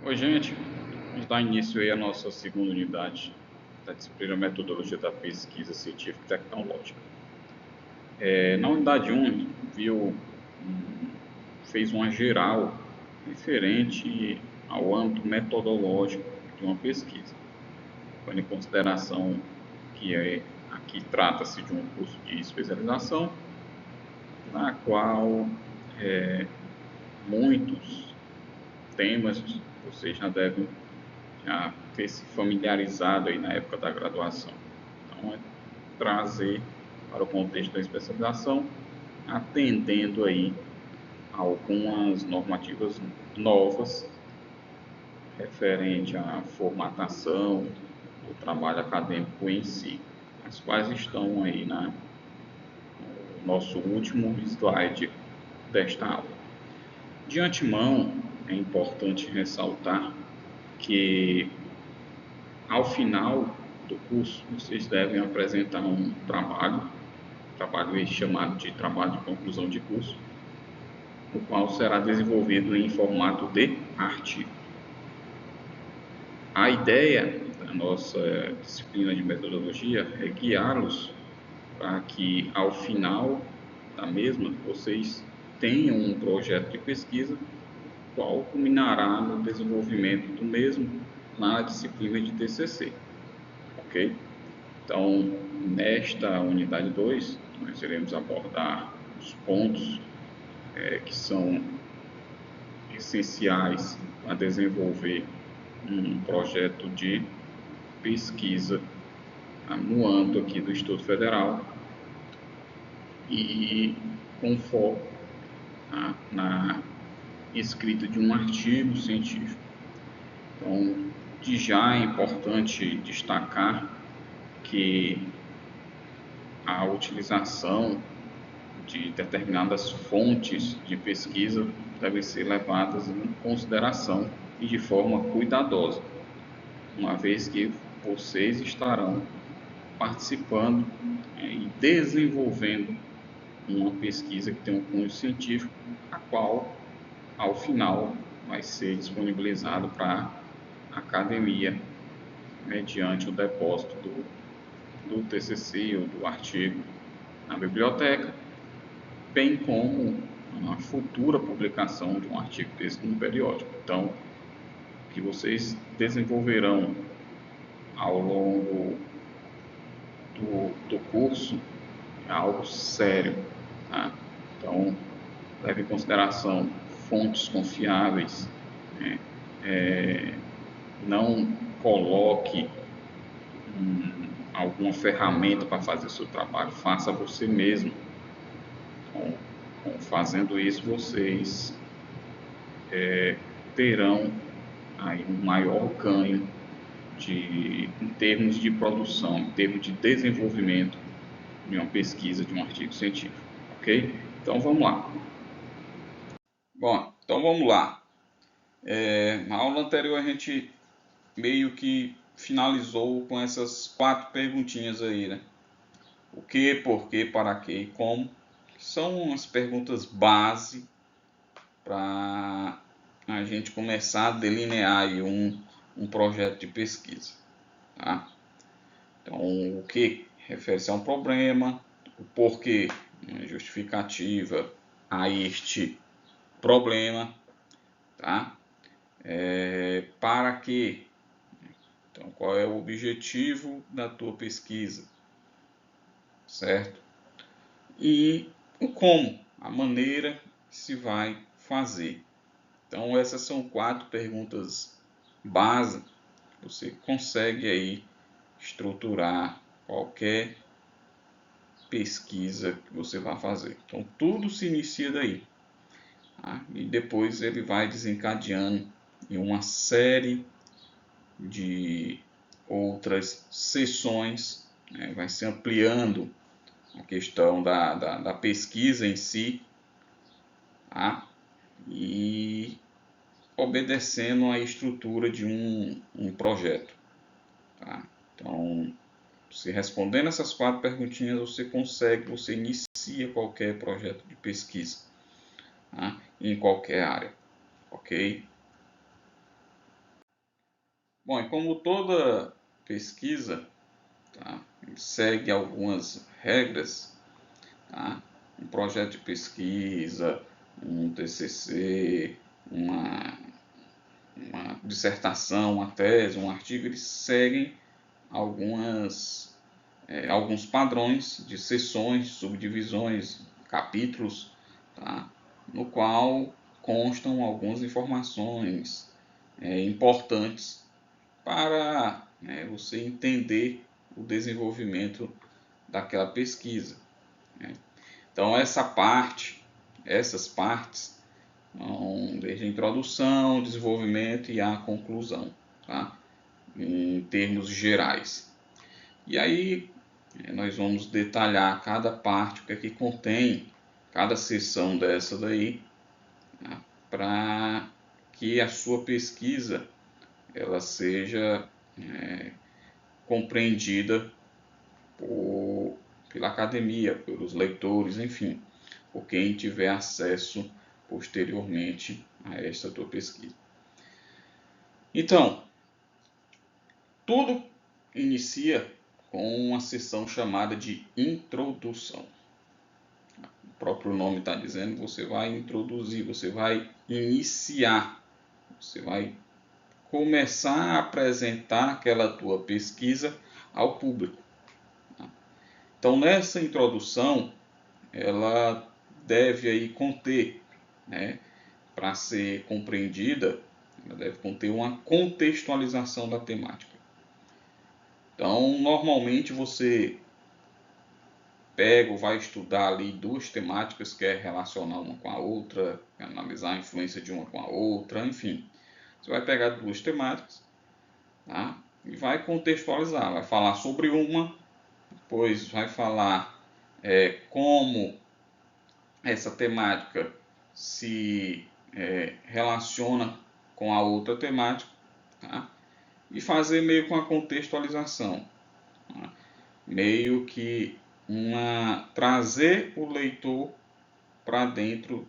Oi, gente. A gente dá início aí à nossa segunda unidade da disciplina Metodologia da Pesquisa Científica e Tecnológica. Na unidade 1, a gente fez uma geral referente ao âmbito metodológico de uma pesquisa, levando em consideração que aqui trata-se de um curso de especialização, na qual muitos temas vocês já devem já ter se familiarizado aí na época da graduação. Então, é trazer para o contexto da especialização, atendendo aí a algumas normativas novas referente à formatação do trabalho acadêmico em si, as quais estão aí no nosso último slide desta aula. De antemão, é importante ressaltar que ao final do curso vocês devem apresentar um trabalho chamado de trabalho de conclusão de curso, o qual será desenvolvido em formato de artigo. A ideia da nossa disciplina de metodologia é guiá-los para que ao final da mesma vocês tenham um projeto de pesquisa, qual culminará no desenvolvimento do mesmo na disciplina de TCC, ok? Então, nesta unidade 2, nós iremos abordar os pontos que são essenciais para desenvolver um projeto de pesquisa no âmbito aqui do Instituto Federal e com foco na escrita de um artigo científico. Então, de já é importante destacar que a utilização de determinadas fontes de pesquisa devem ser levadas em consideração e de forma cuidadosa, uma vez que vocês estarão participando e desenvolvendo uma pesquisa que tem um cunho científico, a qual, ao final, vai ser disponibilizado para a academia mediante o depósito do TCC ou do artigo na biblioteca, bem como a futura publicação de um artigo desse no periódico. Então, o que vocês desenvolverão ao longo do curso é algo sério, tá? Então, leve em consideração fontes confiáveis, né? Não coloque alguma ferramenta para fazer o seu trabalho, faça você mesmo. Então, fazendo isso, vocês terão aí um maior ganho em termos de produção, em termos de desenvolvimento de uma pesquisa, de um artigo científico, ok? Então vamos lá. Bom, então vamos lá. Na aula anterior a gente meio que finalizou com essas 4 perguntinhas aí, né? O que, por quê, para quê e como. São as perguntas base para a gente começar a delinear aí um projeto de pesquisa, tá? Então, o que refere-se a um problema, o porquê, justificativa a este problema, tá? Para quê? Então, qual é o objetivo da tua pesquisa, certo? E o como, a maneira que se vai fazer. Então, essas são 4 perguntas base. Você consegue aí estruturar qualquer pesquisa que você vai fazer. Então, tudo se inicia daí, tá? E depois ele vai desencadeando em uma série de outras sessões, né? Vai se ampliando a questão da pesquisa em si, tá? E obedecendo à estrutura de um projeto, tá? Então, se respondendo essas 4 perguntinhas, você inicia qualquer projeto de pesquisa, tá? Em qualquer área, ok? Bom, e como toda pesquisa, tá, segue algumas regras, tá? Um projeto de pesquisa, um TCC, uma dissertação, uma tese, um artigo, eles seguem alguns padrões de seções, subdivisões, capítulos, tá? No qual constam algumas informações importantes para, né, você entender o desenvolvimento daquela pesquisa, né? Então essas partes vão desde a introdução, desenvolvimento e a conclusão, tá? Em termos gerais. E aí nós vamos detalhar cada parte, o que é que contém cada seção dessa daí, tá? Para que a sua pesquisa ela seja compreendida pela academia, pelos leitores, enfim, por quem tiver acesso posteriormente a esta tua pesquisa. Então, tudo inicia com uma sessão chamada de introdução. O próprio nome está dizendo, você vai introduzir, você vai iniciar, você vai começar a apresentar aquela tua pesquisa ao público. Então, nessa introdução, ela deve aí conter, né, para ser compreendida, ela deve conter uma contextualização da temática. Então, normalmente você pega ou vai estudar ali duas temáticas, quer relacionar uma com a outra, analisar a influência de uma com a outra, enfim. Você vai pegar duas temáticas, tá? E vai contextualizar, vai falar sobre uma, depois vai falar como essa temática se relaciona com a outra temática, tá? E fazer meio com a contextualização, tá? Meio que trazer o leitor para dentro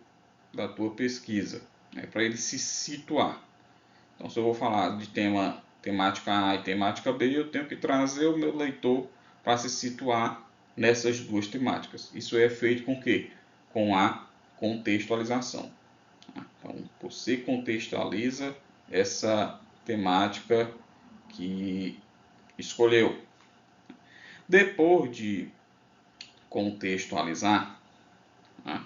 da tua pesquisa, né, para ele se situar. Então, se eu vou falar de temática A e temática B, eu tenho que trazer o meu leitor para se situar nessas duas temáticas. Isso é feito com o quê? Com a contextualização. Então, você contextualiza essa temática que escolheu. Depois de contextualizar, né,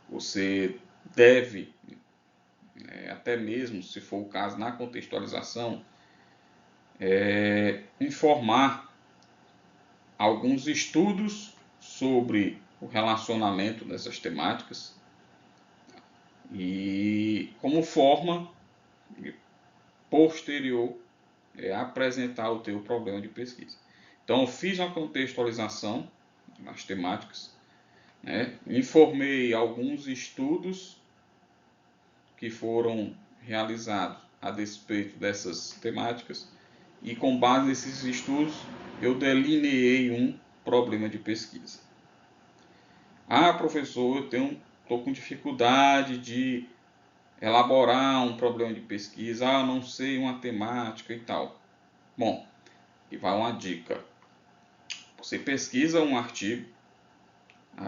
você deve, até mesmo se for o caso na contextualização, informar alguns estudos sobre o relacionamento dessas temáticas e como forma posterior apresentar o teu problema de pesquisa. Então, eu fiz uma contextualização nas temáticas, né? Informei alguns estudos que foram realizados a despeito dessas temáticas e, com base nesses estudos, eu delineei um problema de pesquisa. Ah, professor, estou com dificuldade de elaborar um problema de pesquisa, eu não sei uma temática e tal. Bom, e vai uma dica. Você pesquisa um artigo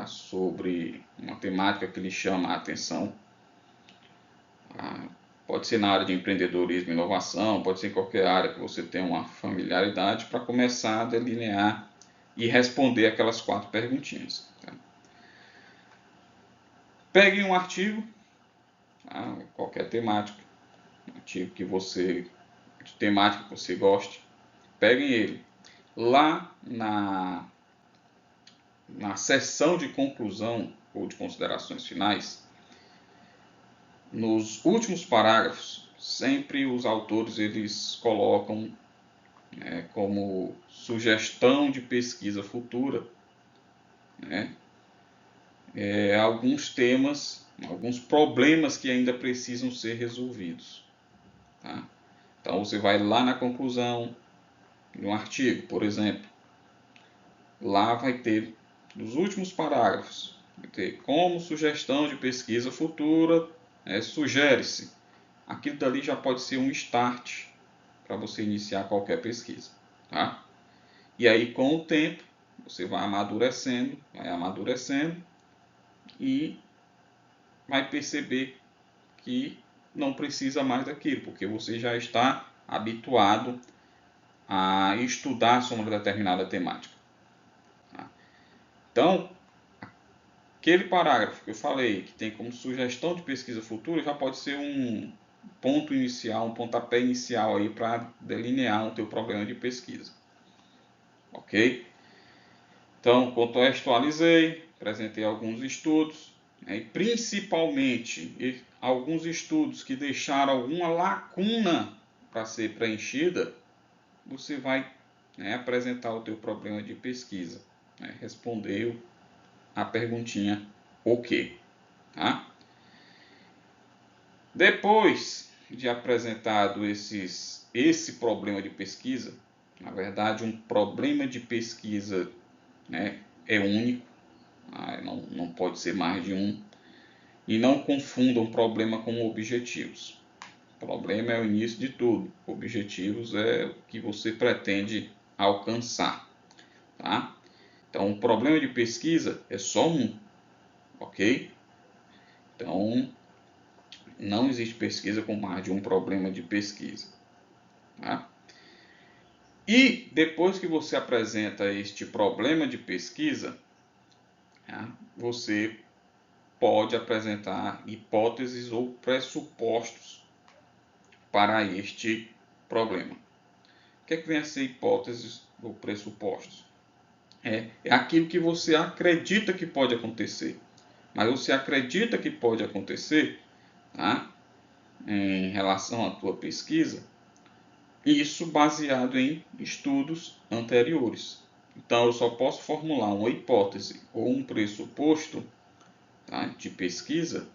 sobre uma temática que lhe chama a atenção. Pode ser na área de empreendedorismo e inovação, pode ser em qualquer área que você tenha uma familiaridade, para começar a delinear e responder aquelas 4 perguntinhas. Tá? Pegue um artigo, tá? Qualquer temática, um artigo de temática que você goste, peguem ele. Lá na seção de conclusão ou de considerações finais, nos últimos parágrafos, sempre os autores eles colocam como sugestão de pesquisa futura, né, alguns temas, alguns problemas que ainda precisam ser resolvidos. Tá? Então você vai lá na conclusão de um artigo, por exemplo, lá vai ter, nos últimos parágrafos, vai ter como sugestão de pesquisa futura, sugere-se. Aquilo dali já pode ser um start para você iniciar qualquer pesquisa, tá? E aí, com o tempo, você vai amadurecendo e vai perceber que não precisa mais daquilo, porque você já está habituado a estudar sobre uma determinada temática. Tá? Então, aquele parágrafo que eu falei, que tem como sugestão de pesquisa futura, já pode ser um ponto inicial, um pontapé inicial aí para delinear o teu problema de pesquisa. Ok? Então, contextualizei, apresentei alguns estudos, né, e principalmente alguns estudos que deixaram alguma lacuna para ser preenchida, você vai, né, apresentar o teu problema de pesquisa, né, respondeu a perguntinha o quê, tá? Depois de apresentado esse problema de pesquisa, na verdade um problema de pesquisa, né, é único, não pode ser mais de um, e não confundam problema com objetivos. O problema é o início de tudo, objetivos é o que você pretende alcançar, tá? Então, o problema de pesquisa é só um, ok? Então, não existe pesquisa com mais de um problema de pesquisa, tá? E depois que você apresenta este problema de pesquisa, tá, você pode apresentar hipóteses ou pressupostos para este problema. O que é que vem a ser hipóteses ou pressupostos? É aquilo que você acredita que pode acontecer. Mas você acredita que pode acontecer, tá, em relação à tua pesquisa, isso baseado em estudos anteriores. Então, eu só posso formular uma hipótese ou um pressuposto, tá, de pesquisa,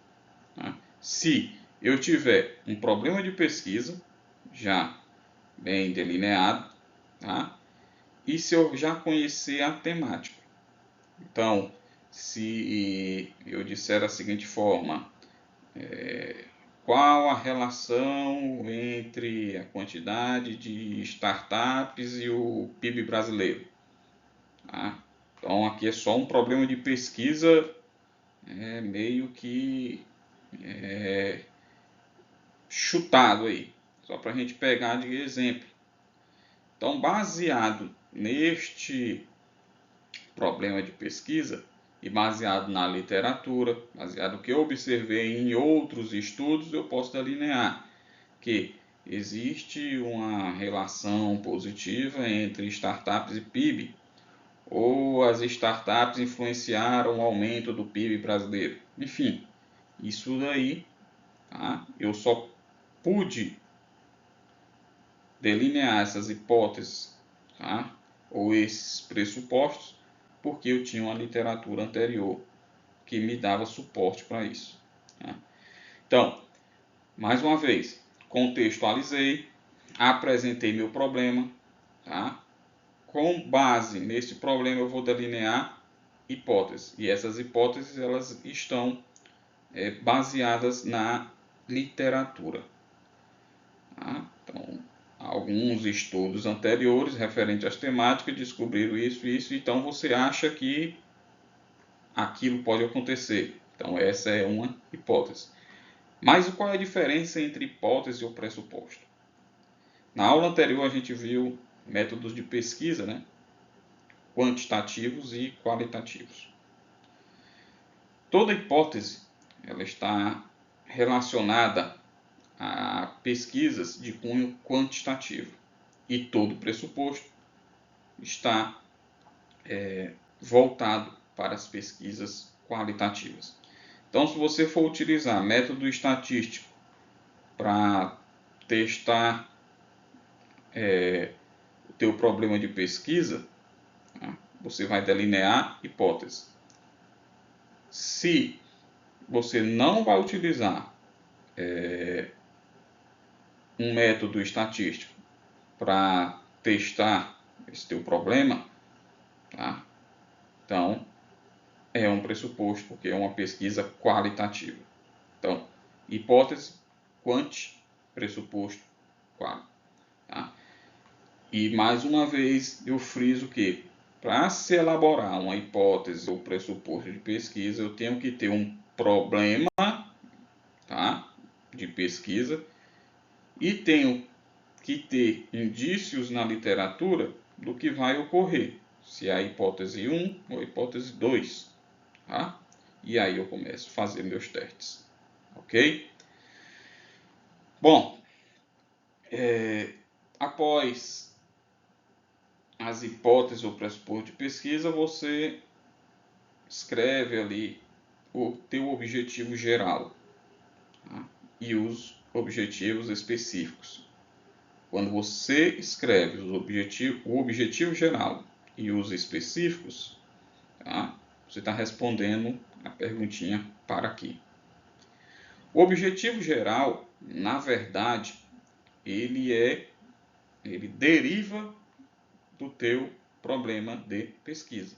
tá, se eu tiver um problema de pesquisa já bem delineado, tá, e se eu já conhecer a temática. Então, se eu disser da seguinte forma, qual a relação entre a quantidade de startups e o PIB brasileiro? Tá? Então, aqui é só um problema de pesquisa, meio que chutado aí, só para a gente pegar de exemplo. Então, baseado neste problema de pesquisa e baseado na literatura, baseado no que eu observei em outros estudos, eu posso delinear que existe uma relação positiva entre startups e PIB, ou as startups influenciaram o aumento do PIB brasileiro. Enfim, isso daí, tá, eu só pude delinear essas hipóteses, tá, ou esses pressupostos, porque eu tinha uma literatura anterior que me dava suporte para isso. Tá? Então, mais uma vez, contextualizei, apresentei meu problema, tá? Com base nesse problema eu vou delinear hipóteses, e essas hipóteses elas estão baseadas na literatura. Tá? Então, alguns estudos anteriores referentes às temáticas descobriram isso, então você acha que aquilo pode acontecer. Então, essa é uma hipótese. Mas qual é a diferença entre hipótese ou pressuposto? Na aula anterior a gente viu métodos de pesquisa, né? Quantitativos e qualitativos. Toda hipótese ela está relacionada a pesquisas de cunho quantitativo e todo pressuposto está voltado para as pesquisas qualitativas. Então, se você for utilizar método estatístico para testar o teu problema de pesquisa, tá, você vai delinear hipótese. Se você não vai utilizar um método estatístico para testar esse teu problema, tá, então é um pressuposto, porque é uma pesquisa qualitativa. Então, hipótese, quant, pressuposto, qual. Tá? E mais uma vez eu friso que para se elaborar uma hipótese ou pressuposto de pesquisa, eu tenho que ter um problema, tá, de pesquisa e tenho que ter indícios na literatura do que vai ocorrer, se é a hipótese 1 ou a hipótese 2, tá? E aí eu começo a fazer meus testes, ok? Bom, após as hipóteses ou pressuposto de pesquisa, você escreve ali o teu objetivo geral, tá? E os objetivos específicos. Quando você escreve o objetivo geral e os específicos, tá? Você está respondendo a perguntinha para aqui. O objetivo geral, na verdade, ele deriva do teu problema de pesquisa.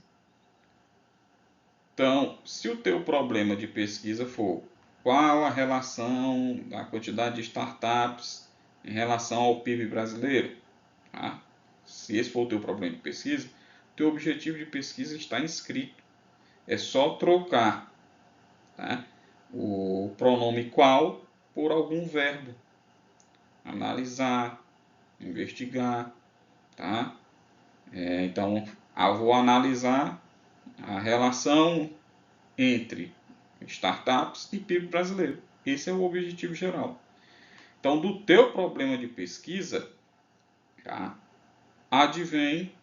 Então, se o teu problema de pesquisa for qual a relação da quantidade de startups em relação ao PIB brasileiro, tá? Se esse for o teu problema de pesquisa, o teu objetivo de pesquisa está inscrito. É só trocar, tá, o pronome qual por algum verbo. Analisar, investigar, tá? Então, eu vou analisar a relação entre startups e PIB brasileiro. Esse é o objetivo geral. Então, do teu problema de pesquisa, tá, advém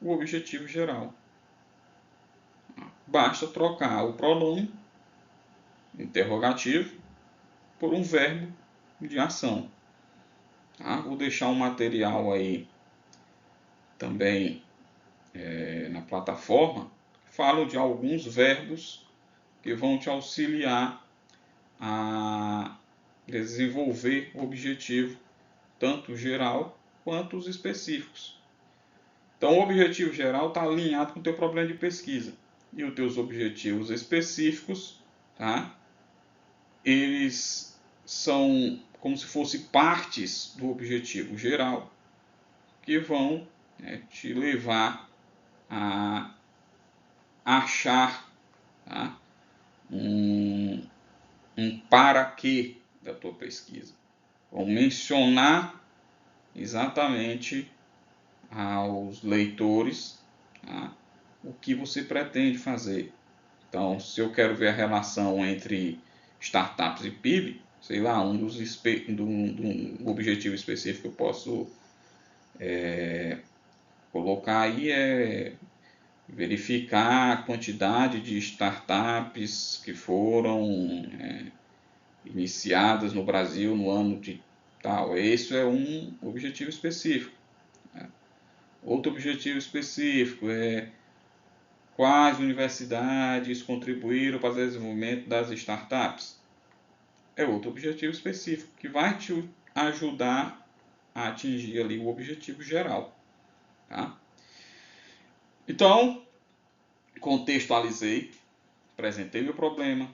o objetivo geral. Basta trocar o pronome interrogativo por um verbo de ação. Tá? Vou deixar um material aí também na plataforma. Falo de alguns verbos que vão te auxiliar a desenvolver o objetivo, tanto geral quanto os específicos. Então, o objetivo geral está alinhado com o teu problema de pesquisa. E os teus objetivos específicos, tá? Eles são como se fossem partes do objetivo geral, que vão, né, te levar a achar, tá, um para quê da tua pesquisa. Vão mencionar exatamente aos leitores, tá, o que você pretende fazer. Então, se eu quero ver a relação entre startups e PIB, sei lá, um objetivo específico que eu posso colocar aí é verificar a quantidade de startups que foram iniciadas no Brasil no ano de tal. Esse é um objetivo específico. Outro objetivo específico é quais universidades contribuíram para o desenvolvimento das startups. É outro objetivo específico que vai te ajudar a atingir ali o objetivo geral. Tá? Então, contextualizei, apresentei meu problema,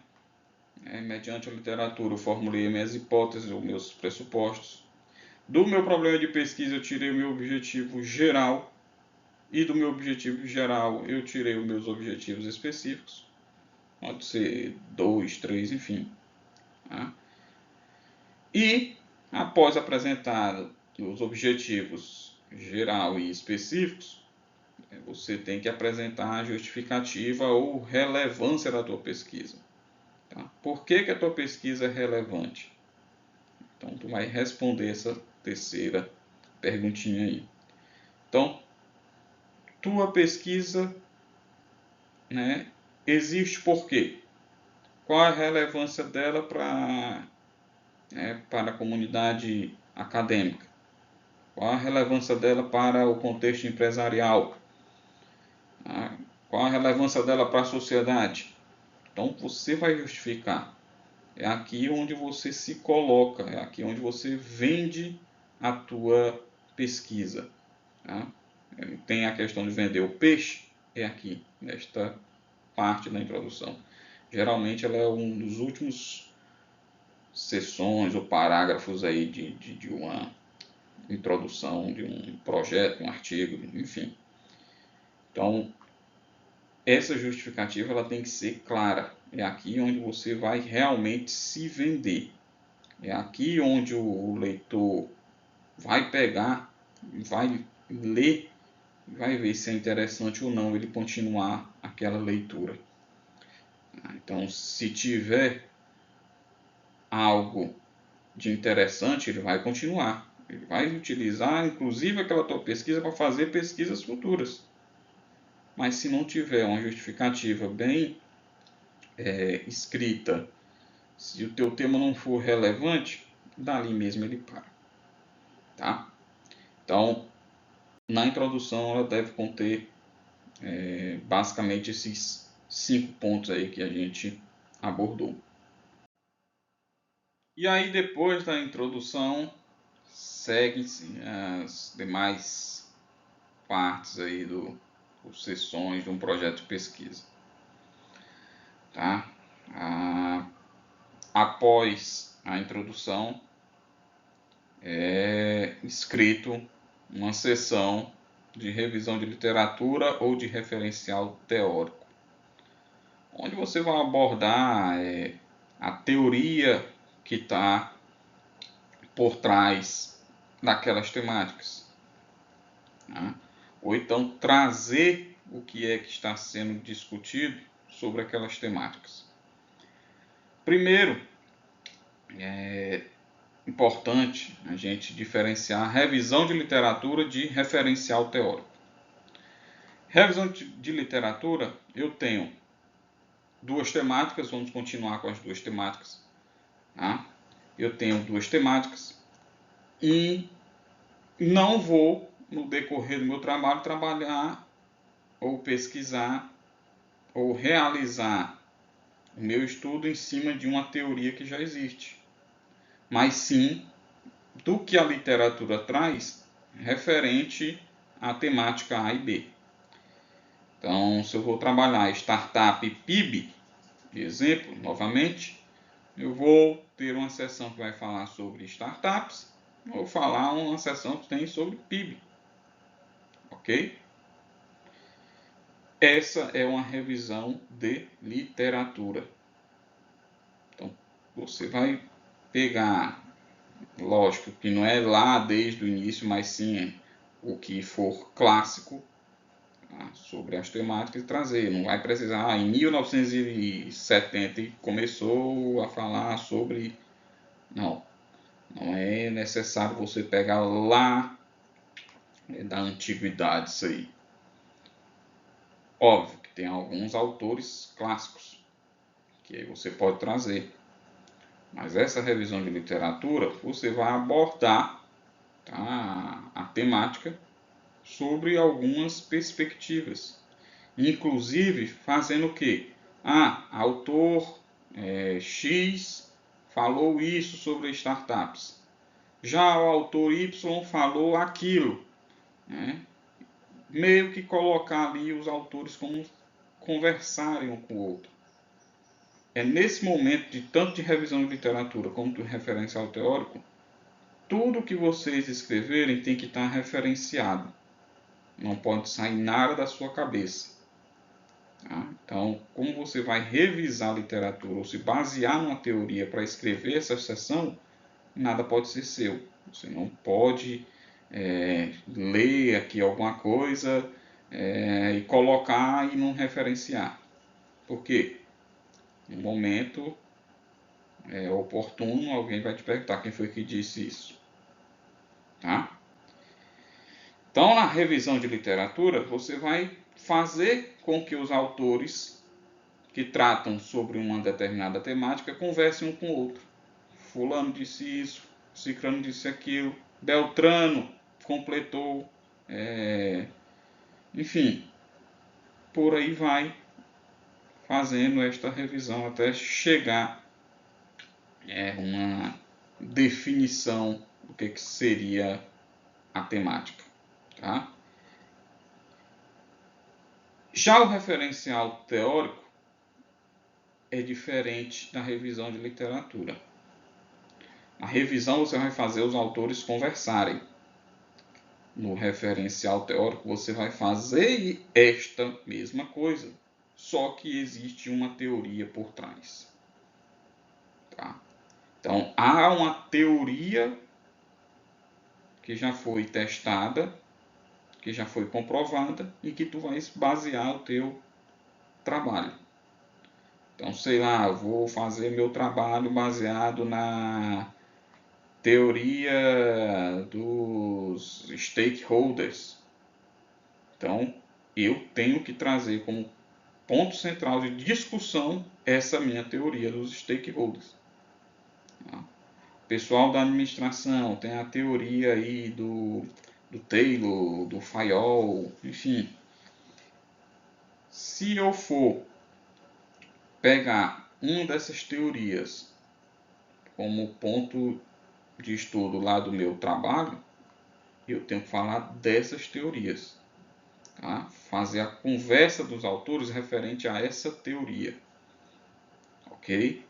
mediante a literatura eu formulei minhas hipóteses ou meus pressupostos. Do meu problema de pesquisa eu tirei o meu objetivo geral e do meu objetivo geral eu tirei os meus objetivos específicos. Pode ser 2, 3, enfim. Tá? E após apresentar os objetivos geral e específicos, você tem que apresentar a justificativa ou relevância da tua pesquisa. Tá? Por que a tua pesquisa é relevante? Então, tu vai responder essa terceira perguntinha aí. Então, tua pesquisa, né, existe por quê? Qual a relevância dela para a comunidade acadêmica? Qual a relevância dela para o contexto empresarial? Qual a relevância dela para a sociedade? Então, você vai justificar. É aqui onde você se coloca, é aqui onde você vende a tua pesquisa. Tá? Tem a questão de vender o peixe, é aqui, nesta parte da introdução. Geralmente ela é um dos últimos sessões ou parágrafos aí de introdução de um projeto, um artigo, enfim. Então, essa justificativa ela tem que ser clara. É aqui onde você vai realmente se vender. É aqui onde o leitor vai pegar, vai ler, vai ver se é interessante ou não ele continuar aquela leitura. Então, se tiver algo de interessante, ele vai continuar. Ele vai utilizar, inclusive, aquela tua pesquisa para fazer pesquisas futuras. Mas se não tiver uma justificativa bem escrita, se o teu tema não for relevante, dali mesmo ele para. Tá? Então, na introdução, ela deve conter basicamente esses 5 pontos aí que a gente abordou. E aí, depois da introdução, seguem-se as demais partes aí sessões de um projeto de pesquisa. Tá? Após a introdução, é escrito uma sessão de revisão de literatura ou de referencial teórico, onde você vai abordar a teoria que está por trás daquelas temáticas, tá? Ou então trazer o que é que está sendo discutido sobre aquelas temáticas. Primeiro, é importante a gente diferenciar revisão de literatura de referencial teórico. Revisão de literatura, eu tenho duas temáticas, vamos continuar com as duas temáticas. Tá? Eu tenho duas temáticas e não vou, no decorrer do meu trabalho, trabalhar ou pesquisar ou realizar o meu estudo em cima de uma teoria que já existe, mas sim do que a literatura traz referente à temática A e B. Então, se eu vou trabalhar startup PIB, de exemplo, novamente, eu vou ter uma seção que vai falar sobre startups, vou falar uma seção que tem sobre PIB. Ok? Essa é uma revisão de literatura. Então, você vai pegar, lógico que não é lá desde o início, mas sim o que for clássico, tá, sobre as temáticas e trazer. Não vai precisar, em 1970 começou a falar sobre... Não é necessário você pegar lá da antiguidade isso aí. Óbvio que tem alguns autores clássicos que aí você pode trazer, mas essa revisão de literatura você vai abordar, tá, a temática sobre algumas perspectivas, inclusive fazendo o que? Autor X falou isso sobre startups, já o autor Y falou aquilo, né? Meio que colocar ali os autores como conversarem um com o outro. É nesse momento de tanto de revisão de literatura como de referencial teórico, tudo que vocês escreverem tem que estar referenciado. Não pode sair nada da sua cabeça. Tá? Então, como você vai revisar a literatura ou se basear numa teoria para escrever essa seção, nada pode ser seu. Você não pode ler aqui alguma coisa e colocar e não referenciar. Por quê? No momento oportuno, alguém vai te perguntar quem foi que disse isso. Tá? Então, na revisão de literatura, você vai fazer com que os autores que tratam sobre uma determinada temática conversem um com o outro. Fulano disse isso, Cicrano disse aquilo, Beltrano completou, enfim, por aí vai fazendo esta revisão até chegar uma definição do que seria a temática. Tá? Já o referencial teórico é diferente da revisão de literatura. Na revisão você vai fazer os autores conversarem. no referencial teórico, você vai fazer esta mesma coisa, só que existe uma teoria por trás. Tá? Então, há uma teoria que já foi testada, que já foi comprovada e que tu vai basear o teu trabalho. Então, sei lá, eu vou fazer meu trabalho baseado na teoria dos stakeholders. Então, eu tenho que trazer como ponto central de discussão essa minha teoria dos stakeholders. O pessoal da administração tem a teoria aí do Taylor, do Fayol, enfim. Se eu for pegar uma dessas teorias como ponto de estudo lá do meu trabalho, eu tenho que falar dessas teorias. Tá? Fazer a conversa dos autores referente a essa teoria. Ok?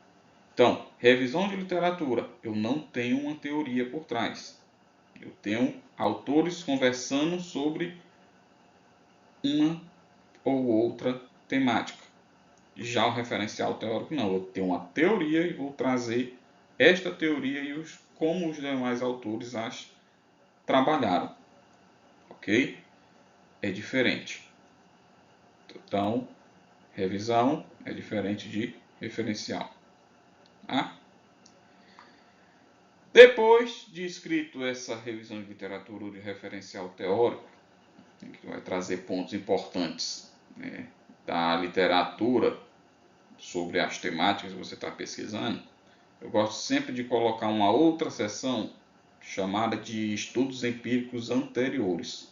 Então, revisão de literatura. Eu não tenho uma teoria por trás. Eu tenho autores conversando sobre uma ou outra temática. Já o referencial teórico não. Eu tenho uma teoria e vou trazer esta teoria e como os demais autores as trabalharam. Ok? É diferente. Então, revisão é diferente de referencial. Tá? Depois de escrito essa revisão de literatura ou de referencial teórico, que vai trazer pontos importantes, né, da literatura sobre as temáticas que você está pesquisando, eu gosto sempre de colocar uma outra seção chamada de estudos empíricos anteriores.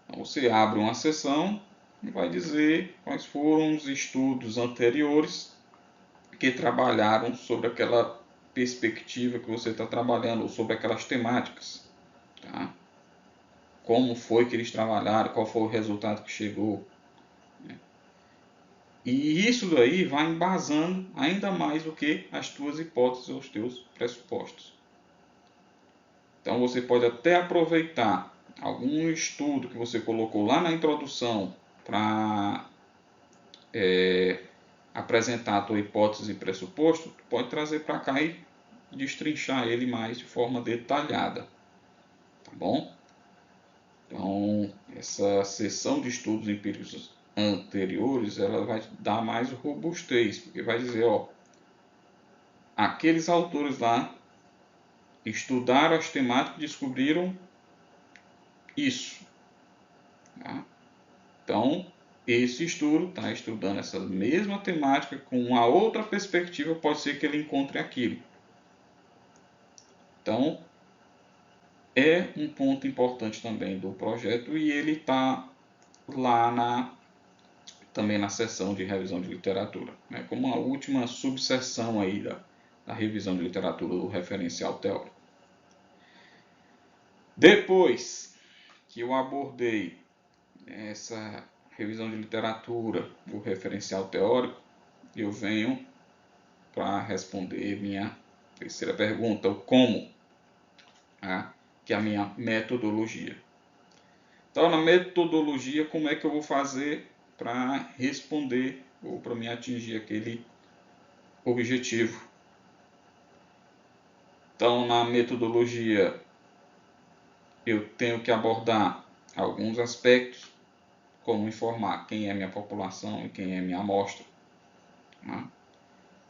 Então, você abre uma seção e vai dizer quais foram os estudos anteriores que trabalharam sobre aquela perspectiva que você está trabalhando, ou sobre aquelas temáticas. Tá? Como foi que eles trabalharam, qual foi o resultado que chegou. Né? E isso daí vai embasando ainda mais do que as tuas hipóteses ou os teus pressupostos. Então você pode até aproveitar algum estudo que você colocou lá na introdução para apresentar a tua hipótese e pressuposto, tu pode trazer para cá e destrinchar ele mais de forma detalhada. Tá bom? Então, essa seção de estudos empíricos anteriores, ela vai dar mais robustez, porque vai dizer, ó, aqueles autores lá estudaram as temáticas e descobriram isso. Tá? Então, esse estudo está estudando essa mesma temática com uma outra perspectiva, pode ser que ele encontre aquilo. Então, é um ponto importante também do projeto e ele está lá também na seção de revisão de literatura, né, como a última subseção aí da revisão de literatura do referencial teórico. Depois que eu abordei essa revisão de literatura, o referencial teórico, eu venho para responder minha terceira pergunta, o como, tá? Que é a minha metodologia. Então, na metodologia, como é que eu vou fazer para responder ou para me atingir aquele objetivo? Então, na metodologia, eu tenho que abordar alguns aspectos, como informar quem é minha população e quem é minha amostra. Né?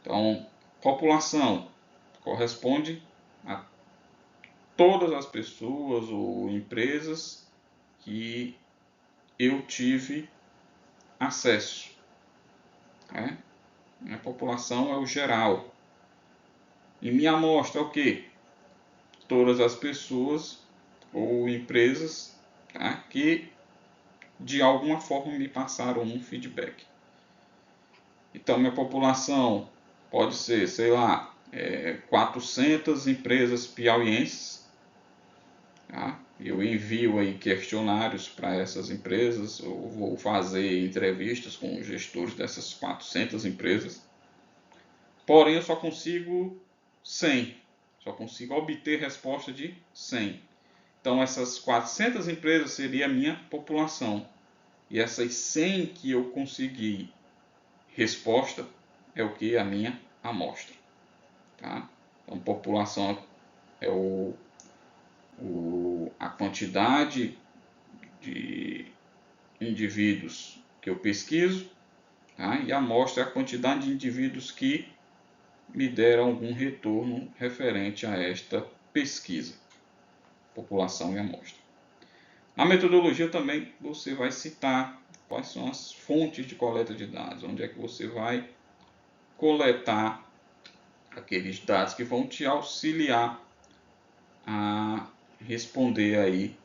Então, população corresponde a todas as pessoas ou empresas que eu tive acesso. Né? Minha população é o geral. E minha amostra é o quê? Todas as pessoas ou empresas, tá, que de alguma forma me passaram um feedback. Então, minha população pode ser, sei lá, 400 empresas piauienses. Tá? Eu envio aí questionários para essas empresas, ou vou fazer entrevistas com os gestores dessas 400 empresas. Porém, eu só consigo 100. Só consigo obter resposta de 100. Então essas 400 empresas seria a minha população. E essas 100 que eu consegui resposta é o que? A minha amostra. Tá? Então população é a quantidade de indivíduos que eu pesquiso, tá? E a amostra é a quantidade de indivíduos que me deram algum retorno referente a esta pesquisa, população e amostra. Na metodologia também você vai citar quais são as fontes de coleta de dados, onde é que você vai coletar aqueles dados que vão te auxiliar a responder aí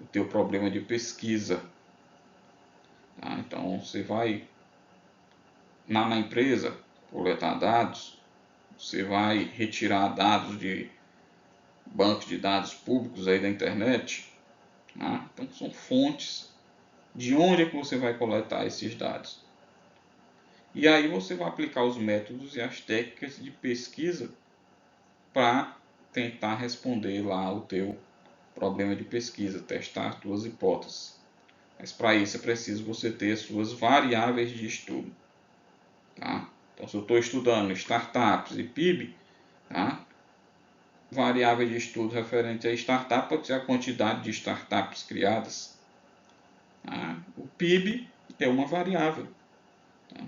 o teu problema de pesquisa. Tá? Então você vai na empresa coletar dados, você vai retirar dados de bancos de dados públicos aí da internet. Tá? Então são fontes de onde é que você vai coletar esses dados. E aí você vai aplicar os métodos e as técnicas de pesquisa para tentar responder lá o teu problema de pesquisa, testar as tuas hipóteses. Mas para isso é preciso você ter as suas variáveis de estudo. Tá? Então se eu estou estudando startups e PIB, tá? Variável de estudo referente a startup pode ser a quantidade de startups criadas. Tá? O PIB é uma variável. Tá?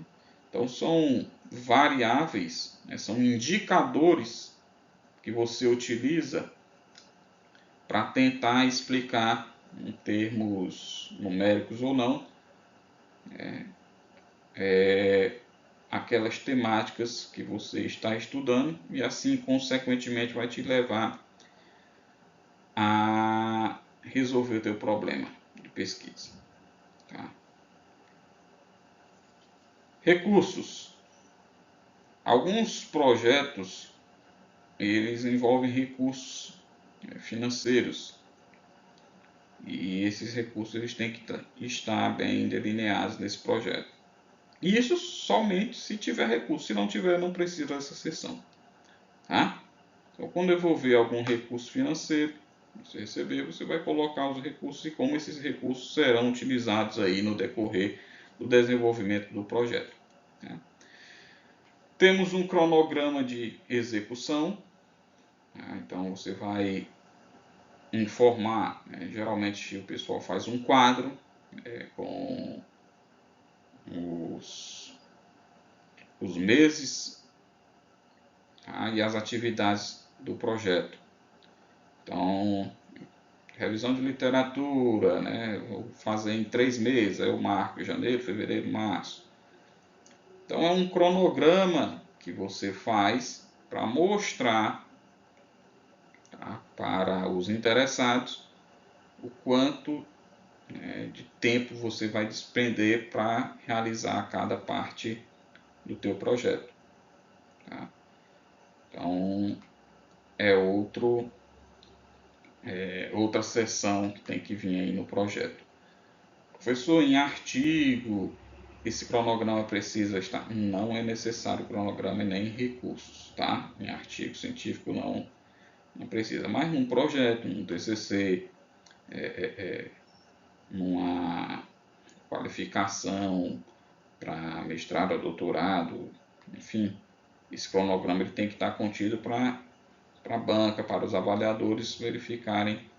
Então são variáveis, né? São indicadores que você utiliza para tentar explicar em termos numéricos ou não aquelas temáticas que você está estudando e assim consequentemente vai te levar a resolver o teu problema de pesquisa. Tá? Recursos. Alguns projetos eles envolvem recursos financeiros e esses recursos eles têm que estar bem delineados nesse projeto. E isso somente se tiver recurso, se não tiver não precisa dessa seção. Tá? Então quando eu vou ver algum recurso financeiro, você receber, você vai colocar os recursos e como esses recursos serão utilizados aí no decorrer do desenvolvimento do projeto. Tá? Temos um cronograma de execução. Então você vai informar, geralmente o pessoal faz um quadro com os meses, tá? E as atividades do projeto. Então, revisão de literatura, né? Vou fazer em 3 meses, aí eu marco janeiro, fevereiro, março. Então é um cronograma que você faz para mostrar, tá, para os interessados o quanto de tempo você vai despender para realizar cada parte do teu projeto. Tá? Então é outra seção que tem que vir aí no projeto. Professor, em artigo, esse cronograma precisa estar? Não é necessário cronograma e nem recursos, tá? Em artigo científico não precisa. Mas num projeto, num TCC, numa qualificação para mestrado ou doutorado, enfim, esse cronograma ele tem que estar contido para a banca, para os avaliadores verificarem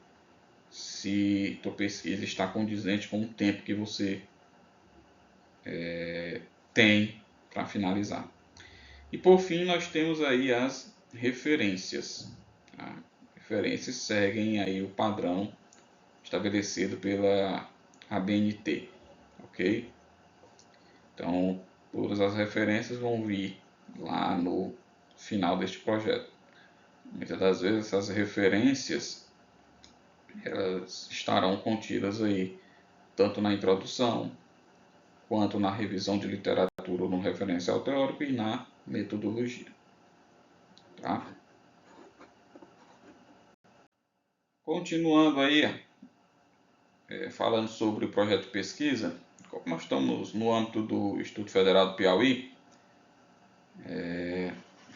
se tua pesquisa está condizente com o tempo que você tem para finalizar. E por fim nós temos aí as referências. Tá? Referências seguem aí o padrão estabelecido pela ABNT, ok? Então todas as referências vão vir lá no final deste projeto. Muitas das vezes essas referências elas estarão contidas aí tanto na introdução quanto na revisão de literatura no referencial teórico e na metodologia. Tá? Continuando aí, falando sobre o projeto de pesquisa, como nós estamos no âmbito do Instituto Federal do Piauí,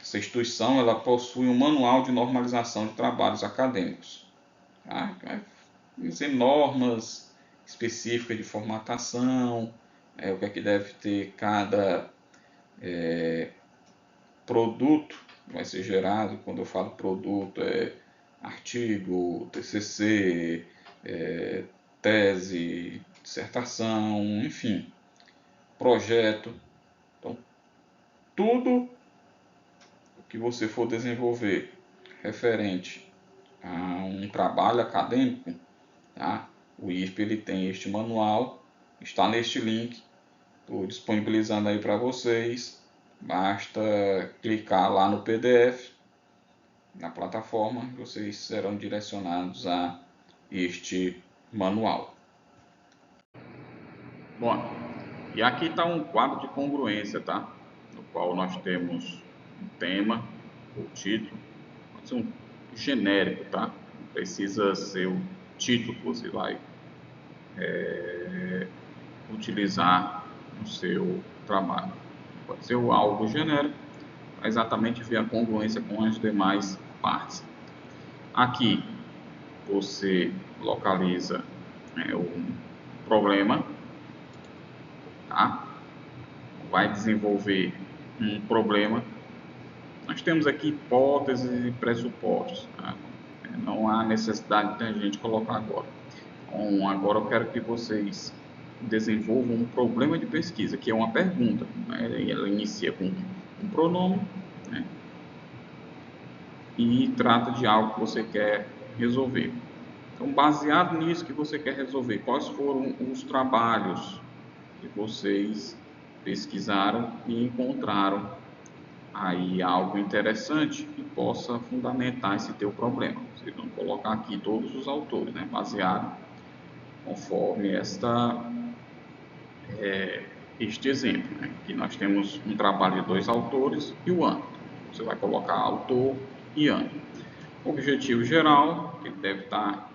essa instituição ela possui um manual de normalização de trabalhos acadêmicos. tá? Vai dizer normas específicas de formatação, o que é que deve ter cada produto que vai ser gerado. Quando eu falo produto, artigo, TCC, tese, dissertação, enfim, projeto. Então, tudo o que você for desenvolver referente a um trabalho acadêmico, tá? O IFP ele tem este manual, está neste link, estou disponibilizando aí para vocês. Basta clicar lá no PDF, na plataforma, vocês serão direcionados a este manual. Bom, e aqui está um quadro de congruência, tá? No qual nós temos um tema, o título, pode ser um genérico, tá? Não precisa ser o título que você vai utilizar no seu trabalho. Pode ser algo genérico, para exatamente ver a congruência com as demais partes. Aqui você localiza um problema, tá? Vai desenvolver um problema. Nós temos aqui hipóteses e pressupostos, tá? Não há necessidade de a gente colocar agora. Então, agora eu quero que vocês desenvolvam um problema de pesquisa, que é uma pergunta, né? Ela inicia com um pronome, né? E trata de algo que você quer resolver. Então, baseado nisso que você quer resolver, quais foram os trabalhos que vocês pesquisaram e encontraram aí algo interessante que possa fundamentar esse teu problema? Vocês vão colocar aqui todos os autores, né? Baseado conforme este exemplo, né? Aqui nós temos um trabalho de 2 autores e o ano. Você vai colocar autor e ano. Objetivo geral, que deve estar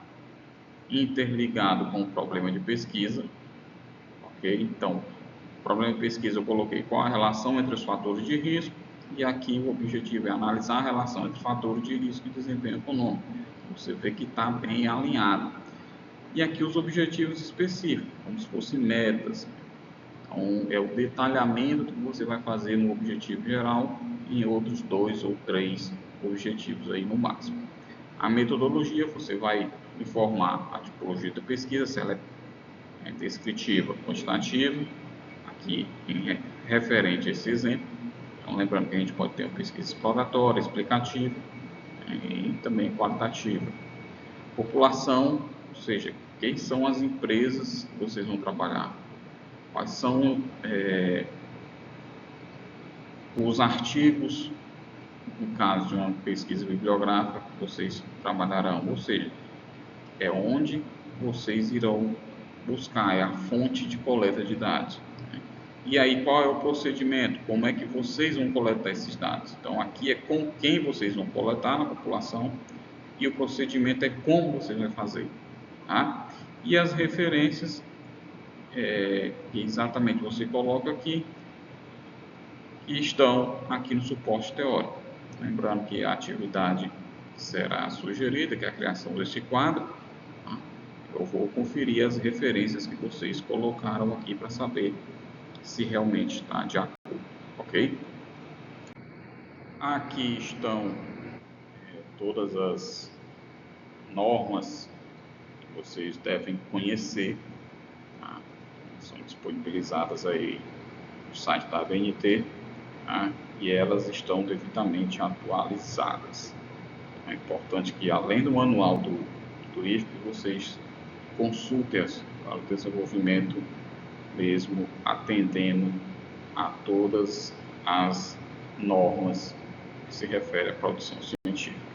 interligado com o problema de pesquisa, ok? Então, problema de pesquisa eu coloquei qual a relação entre os fatores de risco, e aqui o objetivo é analisar a relação entre fatores de risco e desempenho econômico. Você vê que está bem alinhado. E aqui os objetivos específicos, como se fossem metas. Então, é o detalhamento que você vai fazer no objetivo geral e em outros 2 ou 3 objetivos aí no máximo. A metodologia, você vai informar a tipologia da pesquisa, se ela é descritiva, quantitativa, aqui referente a esse exemplo. Então, lembrando que a gente pode ter uma pesquisa exploratória, explicativa e também qualitativa. População, ou seja, quem são as empresas que vocês vão trabalhar, quais são os artigos, no caso de uma pesquisa bibliográfica, que vocês trabalharão, ou seja, é onde vocês irão buscar, é a fonte de coleta de dados. E aí, qual é o procedimento? Como é que vocês vão coletar esses dados? Então, aqui é com quem vocês vão coletar na população e o procedimento é como você vai fazer, tá? E as referências, que exatamente você coloca aqui, que estão aqui no suporte teórico. Lembrando que a atividade será sugerida, que é a criação deste quadro, tá? Eu vou conferir as referências que vocês colocaram aqui para saber se realmente está de acordo, ok? Aqui estão todas as normas que vocês devem conhecer, tá? São disponibilizadas aí no site da ABNT, tá? E elas estão devidamente atualizadas. É importante que, além do manual do IFP, vocês consultem-as para o desenvolvimento mesmo atendendo a todas as normas que se referem à produção científica.